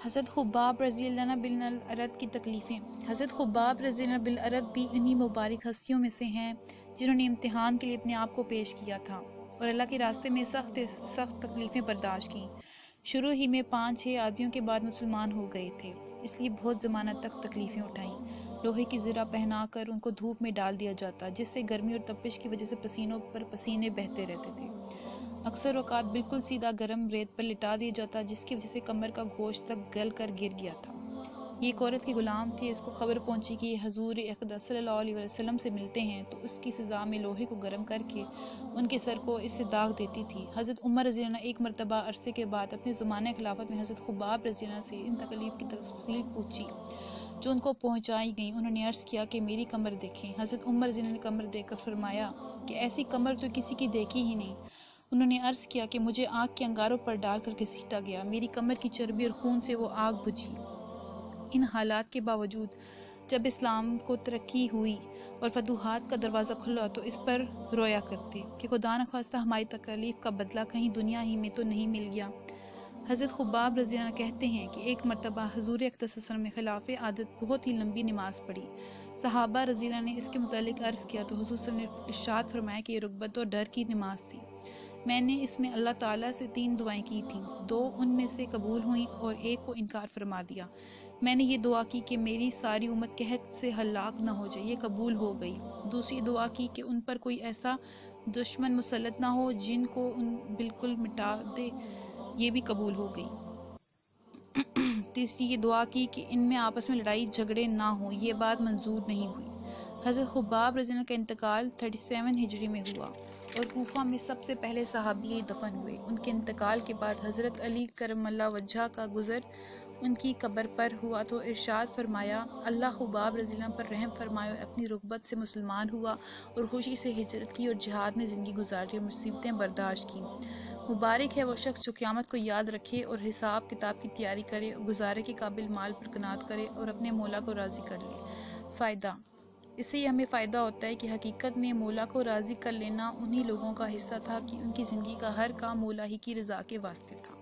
حضرت خباب رضی اللہ بن الارد کی تکلیفیں۔ حضرت خباب رضی اللہ بن الارد بھی انہی مبارک ہستیوں میں سے ہیں جنہوں نے امتحان کے لیے اپنے آپ کو پیش کیا تھا اور اللہ کے راستے میں سخت تکلیفیں برداشت کیں۔ شروع ہی میں 5-6 آدمیوں کے بعد مسلمان ہو گئے تھے، اس لیے بہت زمانہ تک تکلیفیں اٹھائیں۔ لوہے کی زرہ پہنا کر ان کو دھوپ میں ڈال دیا جاتا، جس سے گرمی اور تپش کی وجہ سے پسینوں پر پسینے بہتے رہتے تھے۔ اکثر اوقات بالکل سیدھا گرم ریت پر لٹا دیا جاتا، جس کی وجہ سے کمر کا گوشت تک گل کر گر گیا تھا۔ یہ ایک عورت کی غلام تھی، اس کو خبر پہنچی کہ یہ حضور اقدس صلی اللہ علیہ وسلم سے ملتے ہیں، تو اس کی سزا میں لوہے کو گرم کر کے ان کے سر کو اس سے داغ دیتی تھی۔ حضرت عمر رضی اللہ عنہ ایک مرتبہ عرصے کے بعد اپنے زمانہ خلافت میں حضرت خباب رضی اللہ عنہ سے ان تکلیف کی تفصیل پوچھی جو ان کو پہنچائی گئیں۔ انہوں نے عرض کیا کہ میری کمر دیکھیں۔ حضرت عمر رضی اللہ عنہ نے کمر دیکھ کر فرمایا کہ ایسی کمر تو کسی کی دیکھی ہی نہیں۔ انہوں نے عرض کیا کہ مجھے آگ کے انگاروں پر ڈال کر گھسیٹا گیا، میری کمر کی چربی اور خون سے وہ آگ بجھی۔ ان حالات کے باوجود جب اسلام کو ترقی ہوئی اور فتوحات کا دروازہ کھلا تو اس پر رویا کرتے کہ خدا نخواستہ ہماری تکالیف کا بدلہ کہیں دنیا ہی میں تو نہیں مل گیا۔ حضرت خباب رضی اللہ عنہ کہتے ہیں کہ ایک مرتبہ حضور اقدس صلی اللہ علیہ وسلم نے خلاف عادت بہت ہی لمبی نماز پڑھی۔ صحابہ رضی اللہ عنہ نے اس کے متعلق عرض کیا تو حضور صلی اللہ علیہ وسلم نے ارشاد فرمایا کہ یہ رغبت اور ڈر کی نماز تھی۔ میں نے اس میں اللہ تعالیٰ سے 3 دعائیں کی تھیں، 2 ان میں سے قبول ہوئیں اور ایک کو انکار فرما دیا۔ میں نے یہ دعا کی کہ میری ساری امت قحط سے ہلاک نہ ہو جائے، یہ قبول ہو گئی۔ دوسری دعا کی کہ ان پر کوئی ایسا دشمن مسلط نہ ہو جن کو ان بالکل مٹا دے، یہ بھی قبول ہو گئی۔ تیسری یہ دعا کی کہ ان میں آپس میں لڑائی جھگڑے نہ ہوں، یہ بات منظور نہیں ہوئی۔ حضرت خباب رضی اللہ عنہ کا انتقال 37 ہجری میں ہوا اور کوفہ میں سب سے پہلے صحابی دفن ہوئے۔ ان کے انتقال کے بعد حضرت علی کرم اللہ وجہہ کا گزر ان کی قبر پر ہوا تو ارشاد فرمایا اللہ خباب رضی اللہ عنہ پر رحم فرمائے، اور اپنی رغبت سے مسلمان ہوا اور خوشی سے ہجرت کی اور جہاد میں زندگی گزاری اور مصیبتیں برداشت کی۔ مبارک ہے وہ شخص جو قیامت کو یاد رکھے اور حساب کتاب کی تیاری کرے اور گزارے کے قابل مال پر قناعت کرے اور اپنے مولا کو راضی کر لے۔ فائدہ: اس سے یہ ہمیں فائدہ ہوتا ہے کہ حقیقت میں مولا کو راضی کر لینا انہی لوگوں کا حصہ تھا کہ ان کی زندگی کا ہر کام مولا ہی کی رضا کے واسطے تھا۔